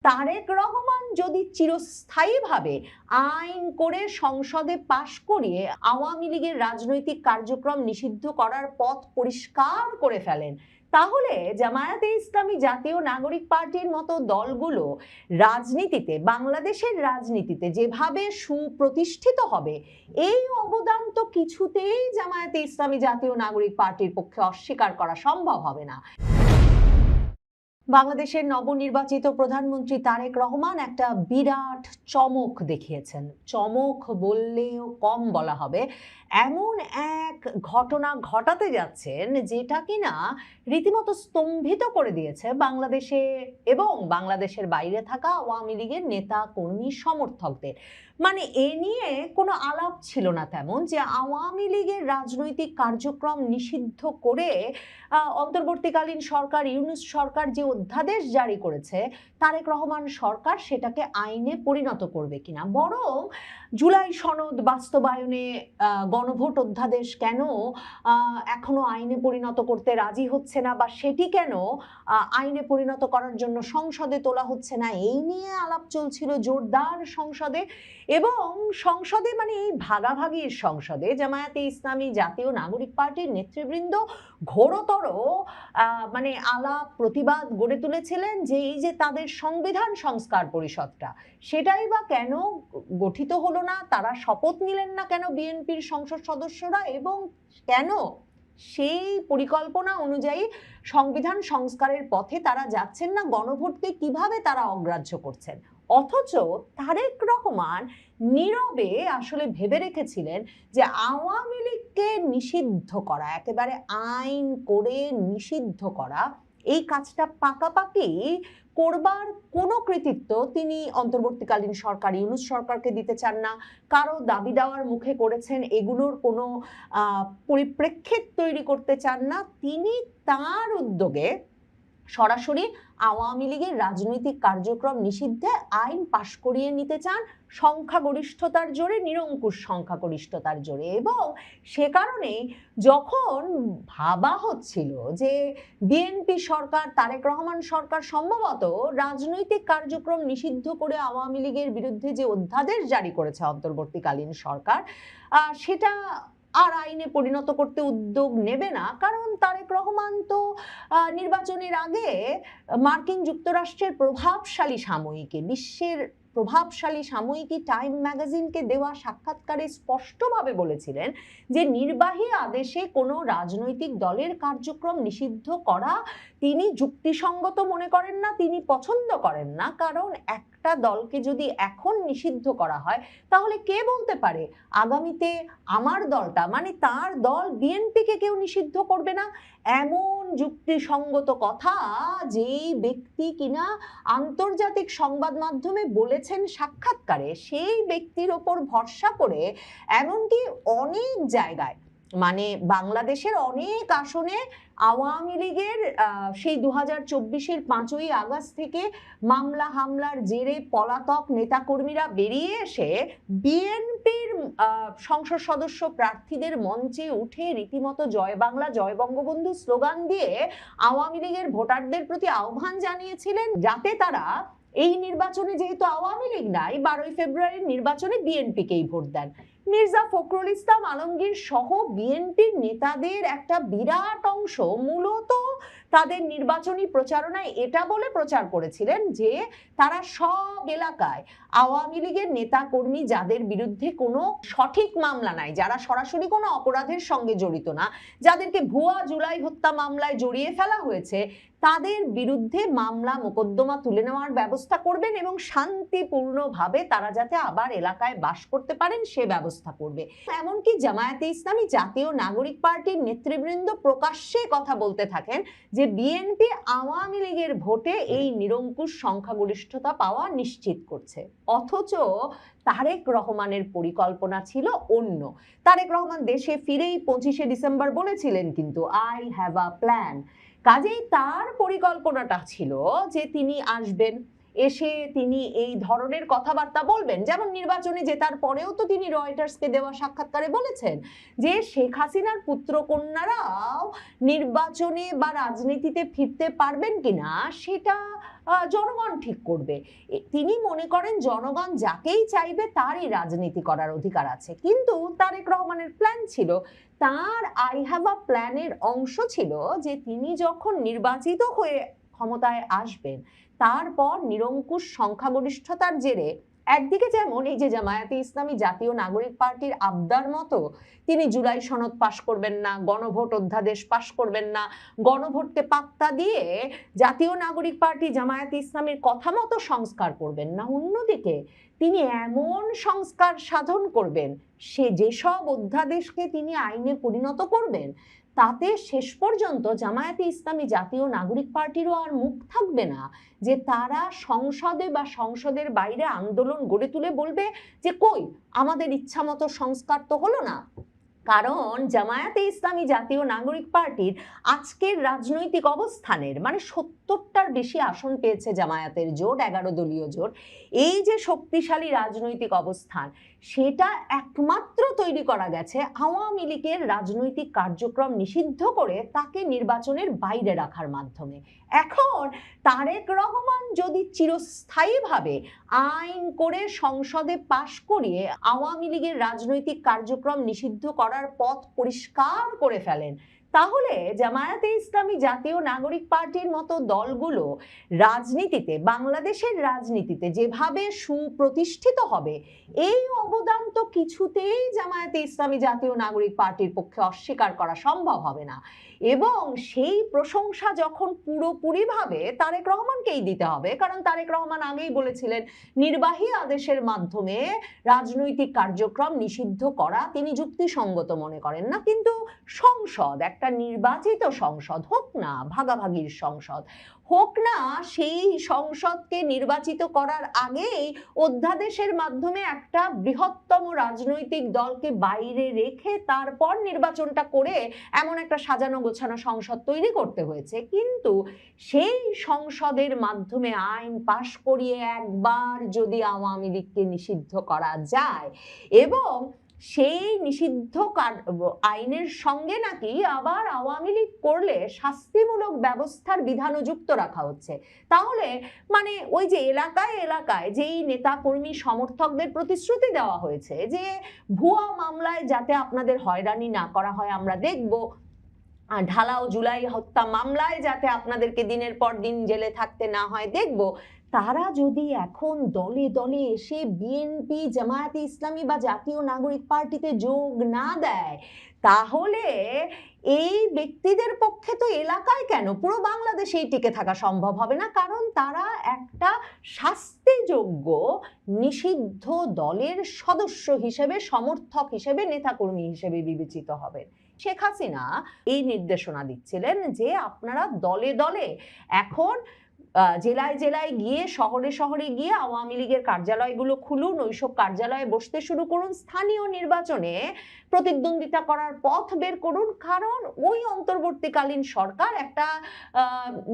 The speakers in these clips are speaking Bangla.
তারেক রহমান যদি চিরস্থায়ীভাবে আইন করে সংসদে পাশ করিয়ে আওয়ামী লীগের রাজনৈতিক কার্যক্রম নিষিদ্ধ করার পথ পরিষ্কার করে ফেলেন, তাহলে জামায়াতে ইসলামী জাতীয় নাগরিক পার্টির মতো দলগুলো রাজনীতিতে, বাংলাদেশের রাজনীতিতে যেভাবে সুপ্রতিষ্ঠিত হবে, এই অবদান তো কিছুতেই জামায়াতে ইসলামী জাতীয় নাগরিক পার্টির পক্ষে অস্বীকার করা সম্ভব হবে না। বাংলাদেশের নবনির্বাচিত প্রধানমন্ত্রী তারেক রহমান একটা বিরাট চমক দেখিয়েছেন। চমক বললেও কম বলা হবে। এমন এক ঘটনা ঘটাতে যাচ্ছেন যেটা কিনা রীতিমতো স্তম্ভিত করে দিয়েছে বাংলাদেশে এবং বাংলাদেশের বাইরে থাকা আওয়ামী লীগের নেতা কর্মী সমর্থকদের। মানে এ নিয়ে কোনো আলাপ ছিল না তেমন, যে আওয়ামী লীগের রাজনৈতিক কার্যক্রম নিষিদ্ধ করে অন্তর্বর্তীকালীন সরকার, ইউনূস সরকার যে অধ্যাদেশ জারি করেছে, তারেক রহমান সরকার সেটাকে আইনে পরিণত করবে কিনা। বরং জুলাই সনদ বাস্তবায়নে গণভোট অধ্যাদেশ কেন এখনো আইনে পরিণত করতে রাজি হচ্ছে না, বা সেটি কেন আইনে পরিণত করার জন্য সংসদে তোলা হচ্ছে না, এই নিয়ে আলাপ চলছিল জোরদার সংসদে। এবং সংসদে, মানে এই ভাগাভাগির সংসদে, জামায়াতে ইসলামী জাতীয় নাগরিক পার্টির নেতৃবৃন্দ ঘোরতর মানে আলাপ প্রতিবাদ গড়ে তুলেছিলেন যে এই যে তাদের সংবিধান সংস্কার পরিষদটা, সেটাই বা কেন গঠিত হলো না, তারা শপথ নিলেন না কেন বিএনপির সংসদ সদস্যরা, এবং কেন সেই পরিকল্পনা অনুযায়ী সংবিধান সংস্কারের পথে তারা যাচ্ছেন না, গণভোটকে কিভাবে তারা অগ্রাহ্য করছেন। অথচ তারেক রহমান নীরবে আসলে ভেবে রেখেছিলেন যে আওয়ামী লীগকে নিষিদ্ধ করা, একেবারে আইন করে নিষিদ্ধ করা, এই কাজটা পাকাপাকি করবার কোনো কৃতিত্ব তিনি অন্তর্বর্তীকালীন সরকার, ইউনূস সরকারকে দিতে চান না। কারো দাবি দেওয়ার মুখে করেছেন, এগুলোর কোনো পরিপ্রেক্ষিত তৈরি করতে চান না। তিনি তার উদ্যোগে সরাসরি আওয়ামী লীগের রাজনৈতিক কার্যক্রম নিষিদ্ধে আইন পাশ করিয়ে নিতে চান সংখ্যাগরিষ্ঠতার জোরে, নিরঙ্কুশ সংখ্যাগরিষ্ঠতার জোরে। এবং সে কারণে যখন ভাবা হচ্ছিল যে বিএনপি সরকার, তারেক রহমান সরকার সম্ভবত রাজনৈতিক কার্যক্রম নিষিদ্ধ করে আওয়ামী লীগের বিরুদ্ধে যে অধ্যাদেশ জারি করেছে অন্তর্বর্তীকালীন সরকার, সেটা আর আইনে পরিণত করতে উদ্যোগ নেবে না, কারণ তারেক রহমান তো নির্বাচনের আগে মার্কিন যুক্তরাষ্ট্রের প্রভাবশালী সাময়িকী, বিশ্বের প্রভাবশালী সাময়িকী টাইম ম্যাগাজিনকে দেওয়া সাক্ষাৎকারে স্পষ্টভাবে বলেছিলেন যে নির্বাহী আদেশে কোনো রাজনৈতিক দলের কার্যক্রম নিষিদ্ধ করা তিনি যুক্তিসঙ্গত মনে করেন না, তিনি পছন্দ করেন না। কারণ একটা দলকে যদি এখন নিষিদ্ধ করা হয়, তাহলে কে বলতে পারে আগামীতে আমার দলটা, মানে তার দল বিএনপিকে কেউ নিষিদ্ধ করবে না। এমন যুক্তিসঙ্গত কথা যেই ব্যক্তি কিনা আন্তর্জাতিক সংবাদ মাধ্যমে বলেছেন সাক্ষাৎকারে, সেই ব্যক্তির ওপর ভরসা করে এমনকি অনেক জায়গায়, মানে বাংলাদেশের অনেক আসনে আওয়ামী লীগের সেই 2024-এর 5ই আগস্ট থেকে মামলা হামলার জেরে পলাতক নেতাকর্মীরা বেরিয়ে এসে বিএনপির সংসদ সদস্য প্রার্থীদের মঞ্চে উঠে রীতিমতো জয় বাংলা, জয় বঙ্গবন্ধু স্লোগান দিয়ে আওয়ামী লীগের ভোটারদের প্রতি আহ্বান জানিয়েছিলেন যাতে তারা এই নির্বাচনে, যেহেতু আওয়ামী লীগ নাই, 12ই ফেব্রুয়ারির নির্বাচনে বিএনপিকেই ভোট দেন। মির্জা ফখরুল ইসলাম আলমগীর সহ বিএনপির নেতাদের একটা বিরাট অংশ মূলত তাদের নির্বাচনী প্রচারণায় এটা বলে প্রচার করেছিলেন যে তারা সব এলাকায় আওয়ামী লীগের নেতা কর্মী যাদের বিরুদ্ধে কোনো সঠিক মামলা নাই, যারা সরাসরি কোনো অপরাধের সঙ্গে জড়িত না, যাদেরকে ভুয়া জুলাই হত্যা মামলায় জড়িয়ে ফেলা হয়েছে, তাদের বিরুদ্ধে মামলা মোকদ্দমা তুলে নেওয়ার ব্যবস্থা করবেন এবং শান্তিপূর্ণভাবে তারা যাতে আবার এলাকায় বাস করতে পারেন সে ব্যবস্থা করবে। এমনকি জামায়াতে ইসলামী জাতীয় নাগরিক পার্টির নেতৃবৃন্দ প্রকাশ্যে কথা বলতে থাকেন যে বিএনপি আওয়ামী লীগের ভোটে এই নিরঙ্কুশ সংখ্যাগরিষ্ঠতা পাওয়া নিশ্চিত করছে। অথচ তারেক রহমানের পরিকল্পনা ছিল অন্য। তারেক রহমান দেশে ফিরেই 25শে ডিসেম্বর বলেছিলেন কিন্তু আই হ্যাভ আ প্ল্যান। কাজেই তার পরিকল্পনাটা ছিল যে তিনি আসবেন, এসে তিনি এই ধরনের কথাবার্তা বলবেন, যেমন নির্বাচনে জেতার পরেও তো তিনি রয়টার্সকে দেওয়া সাক্ষাৎকারে বলেছেন যে শেখ হাসিনার পুত্রকন্যারাও নির্বাচনে বা রাজনীতিতে ফিরতে পারবেন কিনা সেটা জনগণ ঠিক করবে। তিনি মনে করেন জনগণ যাকেই চাইবে তারই রাজনীতি করার অধিকার আছে। কিন্তু তারেক রহমানের প্ল্যান ছিল, তার আই হ্যাভ আ প্ল্যানের অংশ ছিল যে তিনি যখন নির্বাচিত হয়ে ক্ষমতায় আসবেন তারপর নিরঙ্কুশ সংখ্যাগরিষ্ঠতার জেরে একদিকে যেমন এই যে জামায়াতে ইসলামী জাতীয় নাগরিক পার্টির আবদার মতো তিনি জুলাই সনদ পাশ করবেন না, গণভোট অধ্যাদেশ পাশ করবেন না, গণভোটকে পাত্তা দিয়ে জাতীয় নাগরিক পার্টি জামায়াতে ইসলামীর কথা মতো সংস্কার করবেন না, অন্যদিকে তিনি এমন সংস্কার সাধন করবেন সে যেসব অধ্যাদেশকে তিনি আইনে পরিণত করবেন তাতে শেষ পর্যন্ত জামায়াতে ইসলামী জাতীয় নাগরিক পার্টিরও আর মুখ থাকবে না যে তারা সংসদে বা সংসদের বাইরে আন্দোলন গড়ে তুলে বলবে যে কই আমাদের ইচ্ছামতো সংস্কার তো হলো না। কারণ জামায়াতে ইসলামী জাতীয় নাগরিক পার্টির আজকের রাজনৈতিক অবস্থানের মানে 70টার বেশি আসন পেয়েছে জামায়াতের জোট, 11 দলীয় জোট। এই যে শক্তিশালী রাজনৈতিক অবস্থান সেটা একমাত্র তৈরি করা গেছে আওয়ামী লীগের রাজনৈতিক কার্যক্রম নিষিদ্ধ করে তাকে নির্বাচনের বাইরে রাখার মাধ্যমে। এখন তারেক রহমান যদি চিরস্থায়ীভাবে আইন করে সংসদে পাশ করিয়ে আওয়ামী লীগের রাজনৈতিক কার্যক্রম নিষিদ্ধ করার পথ পরিষ্কার করে ফেলেন, তাহলে জামায়াতে ইসলামী জাতীয় নাগরিক পার্টির মতো দলগুলো রাজনীতিতে, বাংলাদেশের রাজনীতিতে যেভাবে সুপ্রতিষ্ঠিত হবে এই অবদান তো কিছুতেই জামায়াতে ইসলামী জাতীয় নাগরিক পার্টির পক্ষে অস্বীকার করা সম্ভব হবে না। এবং সেই প্রশংসা যখন পুরোপুরিভাবে তারেক রহমানকেই দিতে হবে, কারণ তারেক রহমান আগেই বলেছিলেন নির্বাহী আদেশের মাধ্যমে রাজনৈতিক কার্যক্রম নিষিদ্ধ করা তিনি যুক্তিসঙ্গত মনে করেন না। কিন্তু সংসদ, একটা নির্বাচিত সংসদ হোক না, ভাগাভাগির সংসদ হোক না, সেই সংসদকে নির্বাচিত করার আগেই অধ্যাদেশের মাধ্যমে একটা বৃহত্তম রাজনৈতিক দলকে বাইরে রেখে তারপর নির্বাচনটা করে এমন একটা সাজানো গোছানো সংসদ তৈরি করতে হয়েছে। কিন্তু সেই সংসদের মাধ্যমে আইন পাশ করিয়ে একবার যদি আওয়ামী লীগকে নিষিদ্ধ করা যায় এবং সেই নিষিদ্ধ আইনের সঙ্গে নাকি আবার আওয়ামী লীগ করলে শাস্তিমূলক ব্যবস্থার বিধানও যুক্ত রাখা হচ্ছে, তাহলে মানে ওই যে এলাকায় এলাকায় যেই নেতা কর্মী সমর্থকদের প্রতিশ্রুতি দেওয়া হয়েছে যে ভুয়া মামলায় যাতে আপনাদের হয়রানি না করা হয় আমরা দেখব, ঢালাও জুলাই হত্যা মামলায় যাতে আপনাদেরকে দিনের পর দিন জেলে থাকতে না হয় দেখব, তারা যদি এখন দলে দলে এসে বিএনপি, জামায়াতে ইসলামী বা জাতীয় নাগরিক পার্টিতে যোগ না দেয়, তাহলে এই ব্যক্তিদের পক্ষে তো এলাকায় কেন পুরো বাংলাদেশেই টিকে থাকা সম্ভব হবে না। কারণ তারা একটা শাস্তিযোগ্য নিষিদ্ধ দলের সদস্য হিসেবে, সমর্থক হিসেবে, নেতাকর্মী হিসেবে বিবেচিত হবে। শেখ হাসিনা এই নির্দেশনা দিচ্ছিলেন যে আপনারা দলে দলে এখন জেলায় জেলায় গিয়ে, শহরে শহরে গিয়ে আওয়ামী লীগের কার্যালয়গুলো খুলুন, ওইসব কার্যালয়ে বসতে শুরু করুন, স্থানীয় নির্বাচনে প্রতিদ্বন্দ্বিতা করার পথ বের করুন। কারণ ওই অন্তর্বর্তীকালীন সরকার একটা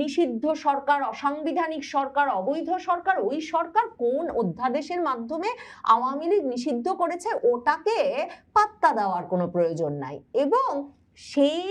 নিষিদ্ধ সরকার, অসাংবিধানিক সরকার, অবৈধ সরকার, ওই সরকার কোন অধ্যাদেশের মাধ্যমে আওয়ামী লীগ নিষিদ্ধ করেছে ওটাকে পাত্তা দেওয়ার কোনো প্রয়োজন নাই। এবং সেই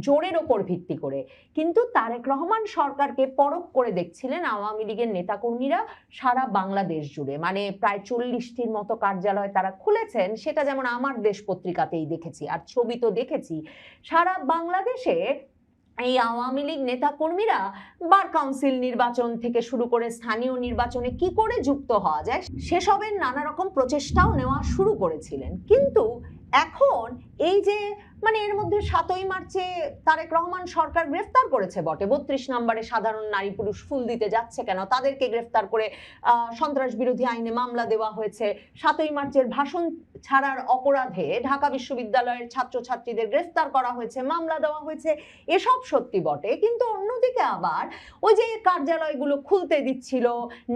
জোরের ওপর ভিত্তি করে কিন্তু তারেক রহমান সরকারকে পরখ করে দেখছিলেন আওয়ামী লীগের নেতাকর্মীরা সারা বাংলাদেশ জুড়ে, মানে প্রায় 40টির মতো কার্যালয় তারা খুলেছেন। সেটা যেমন আমার দেশ পত্রিকাতেই দেখেছি, আর ছবি তো দেখেছি। সারা বাংলাদেশে এই আওয়ামী লীগ নেতাকর্মীরা বার কাউন্সিল নির্বাচন থেকে শুরু করে স্থানীয় নির্বাচনে কি করে যুক্ত হওয়া যায় সেসবের নানা রকম প্রচেষ্টাও নেওয়া শুরু করেছিলেন। কিন্তু এখন এই যে মানে এর মধ্যে 7ই মার্চে তারেক রহমান সরকার গ্রেফতার করেছে বটে, 32 নম্বরে সাধারণ নারী পুরুষ ফুল দিতে যাচ্ছে কেন তাদেরকে গ্রেফতার করে সন্ত্রাস বিরোধী আইনে মামলা দেওয়া হয়েছে। 7ই মার্চের ভাষণ ছাড়ার অপরাধে ঢাকা বিশ্ববিদ্যালয়ের ছাত্রছাত্রীদের গ্রেফতার করা হয়েছে, মামলা দেওয়া হয়েছে, এসব সত্যি বটে। কিন্তু অন্যদিকে আবার ওই যে কার্যালয়গুলো খুলতে দিচ্ছিল,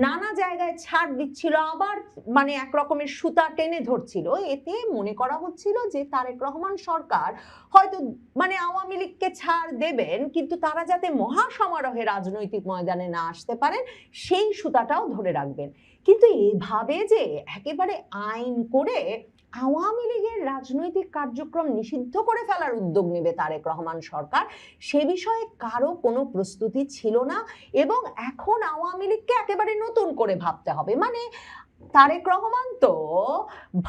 নানা জায়গায় ছাড় দিচ্ছিল, আবার মানে এক রকমের সুতা টেনে ধরছিল। এতে মনে করা হচ্ছিল যে তারেক রহমান সরকার হয়তো মানে আওয়ামী লীগকে ছাড় দেবেন, কিন্তু তারা যাতে মহাসমারোহে রাজনৈতিক ময়দানে না আসতে পারেন সেই সুতাটাও ধরে রাখবেন। কিন্তু এভাবে যে একেবারে আইন করে আওয়ামী লীগের রাজনৈতিক কার্যক্রম নিষিদ্ধ করে ফেলার উদ্যোগ নেবে তারেক রহমান সরকার, সে বিষয়ে কারো কোনো প্রস্তুতি ছিল না। এবং এখন আওয়ামী লীগকে একেবারে নতুন করে ভাবতে হবে। মানে তারেক রহমান তো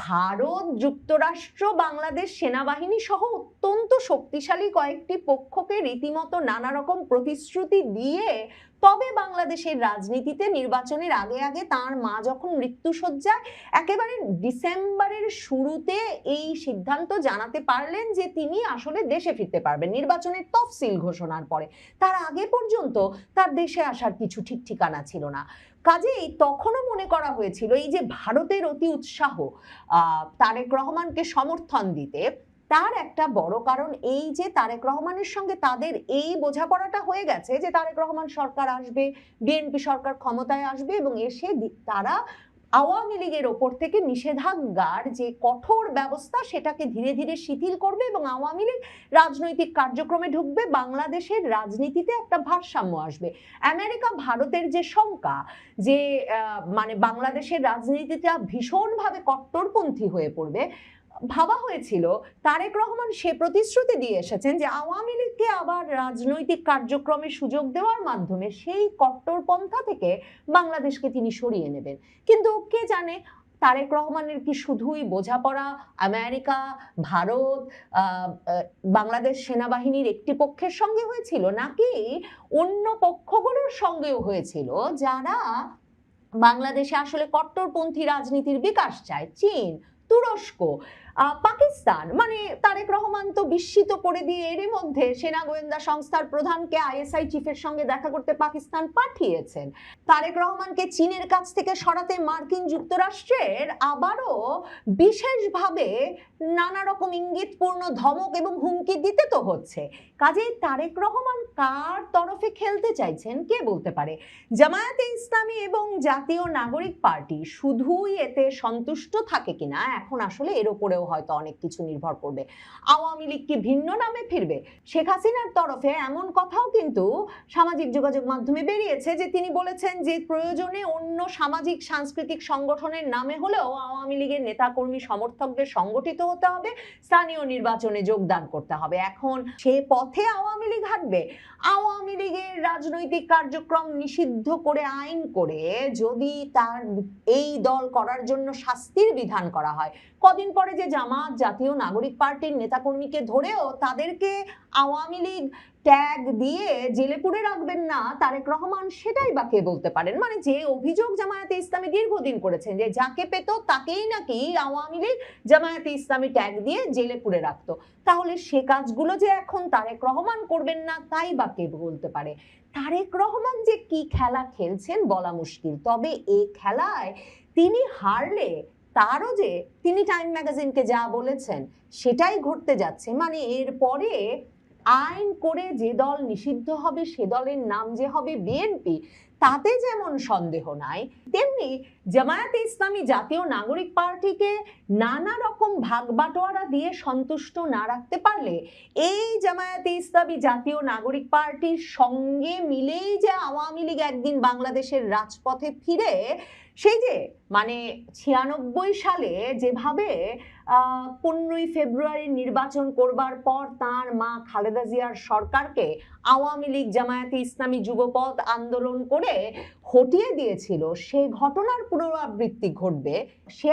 ভারত, যুক্তরাষ্ট্র, বাংলাদেশ সেনাবাহিনী সহ অত্যন্ত শক্তিশালী কয়েকটি পক্ষকে রীতিমতো নানা রকম প্রতিশ্রুতি দিয়ে তবে বাংলাদেশের রাজনীতিতে নির্বাচনের আগে আগে তার মা যখন মৃত্যুশয্যায় একেবারে ডিসেম্বরের শুরুতে এই সিদ্ধান্ত জানাতে পারলেন যে তিনি আসলে দেশে ফিরতে পারবেন নির্বাচনের তফসিল ঘোষণার পরে। তার আগে পর্যন্ত তার দেশে আসার কিছু ঠিক ঠিকানা ছিল না। কাজেই তখনও মনে করা হয়েছিল এই যে ভারতের অতি উৎসাহ তারেক রহমানকে সমর্থন দিতে, তার একটা বড় কারণ এই যে তারেক রহমানের সঙ্গে তাদের এই বোঝাপড়াটা হয়ে গেছে যে তারেক রহমান সরকার আসবে, বিএনপি সরকার ক্ষমতায় আসবে এবং এসে তারা আওয়ামী লীগের ওপর থেকে নিষেধাজ্ঞার যে কঠোর ব্যবস্থা সেটাকে ধীরে ধীরে শিথিল করবে এবং আওয়ামী লীগ রাজনৈতিক কার্যক্রমে ঢুকবে, বাংলাদেশের রাজনীতিতে একটা ভারসাম্য আসবে। আমেরিকা ভারতের যে শঙ্কা যে মানে বাংলাদেশের রাজনীতিটা ভীষণভাবে কট্টরপন্থী হয়ে পড়বে, ভাবা হয়েছিল তারেক রহমান সে প্রতিশ্রুতি দিয়ে এসেছেন যে আওয়ামী লীগকে আবার রাজনৈতিক কার্যক্রমে সুযোগ দেওয়ার মাধ্যমে সেই কট্টরপন্থা থেকে বাংলাদেশকে তিনি সরিয়ে নেবেন। কিন্তু কে জানে তারেক রহমানের কি শুধুই বোঝাপড়া আমেরিকা, ভারত, বাংলাদেশ সেনাবাহিনীর একটি পক্ষের সঙ্গে হয়েছিল, নাকি অন্য পক্ষগুলোর সঙ্গেও হয়েছিল যারা বাংলাদেশে আসলে কট্টরপন্থী রাজনীতির বিকাশ চায়? চীন, তুরস্ক, পাকিস্তান। মানে তারেক রহমান তো বিস্মিত করে দিয়ে এরই মধ্যে সেনা গোয়েন্দা সংস্থার প্রধানকে আইএসআই চিফের সঙ্গে দেখা করতে পাকিস্তান পাঠিয়েছেন। তারেক রহমানকে চীনের কাছ থেকে সরাতে মার্কিন যুক্তরাষ্ট্রের আবারও বিশেষভাবে নানা রকম ইঙ্গিতপূর্ণ ধমক এবং হুমকি দিতে তো হচ্ছে। কাজেই তারেক রহমান কার তরফে খেলতে চাইছেন কে বলতে পারে। জামায়াতে ইসলামী এবং জাতীয় নাগরিক পার্টি শুধুই এতে সন্তুষ্ট থাকে কিনা এখন আসলে এর উপরেও হয়তো অনেক কিছু নির্ভর করবে। আওয়ামী লীগ কি ভিন্ন নামে ফিরবে? শেখ হাসিনার তরফে এমন কথাও কিন্তু সামাজিক যোগাযোগ মাধ্যমে বেরিয়েছে যে তিনি বলেছেন যে প্রয়োজনে অন্য সামাজিক সাংস্কৃতিক সংগঠনের নামে হলেও আওয়ামী লীগের নেতাকর্মী সমর্থকদের সংগঠিত হতে হবে, স্থানীয় নির্বাচনে যোগদান করতে হবে। এখন সে পথে আওয়ামী লীগ হাঁটবে। আওয়ামী লীগের রাজনৈতিক কার্যক্রম নিষিদ্ধ করে আইন করে যদি তার এই দল করার জন্য শাস্তির বিধান করা হয়, কদিন পরে যে জামাত, জাতীয় নাগরিক পার্টির নেতাকর্মীকে ধরেও তাদেরকে আওয়ামী লীগ ট্যাগ দিয়ে জেলে পুরে রাখবেন না তারেক রহমান, সেটাই বা কে বলতে পারেন? মানে যে অভিযোগ জামায়াতে ইসলামী দীর্ঘদিন করেছেন যে যাকে পেত তাকেই নাকি আওয়ামী লীগ জামায়াতে ইসলামী ট্যাগ দিয়ে জেলে পুরে রাখতো, তাহলে সে কাজগুলো যে এখন তারেক রহমান করবেন না তাই বা কে বলতে পারে? তারেক রহমান যে কি খেলা খেলছেন বলা মুশকিল। তবে এই খেলায় তিনি হারলে তারও যে তিনি টাইম ম্যাগাজিনকে যা বলেছেন সেটাই ঘটতে যাচ্ছে। মানে এরপরে আইন করে যে দল নিষিদ্ধ হবে সে দলের নাম যে হবে বিএনপি, তাতে যেমন সন্দেহ নাই, তেমনি জামায়াতে ইসলামী জাতীয় নাগরিক পার্টিকে নানা রকম ভাগ বাটোয়ারা দিয়ে সন্তুষ্ট না রাখতে পারলে এই জামায়াতে ইসলামী জাতীয় নাগরিক পার্টির সঙ্গে মিলেই যে আওয়ামী লীগ একদিন বাংলাদেশের রাজপথে ফিরে সেই যে মানে 96 সালে যেভাবে 15ই ফেব্রুয়ারি নির্বাচন করবার পর তার মা খালেদা জিয়ার সরকারকে আওয়ামী লীগ জামায়াতে ইসলামী যুবপথ আন্দোলন করে হটিয়ে দিয়েছিল, সে ঘটনার পুনরাবৃত্তি ঘটবে। সে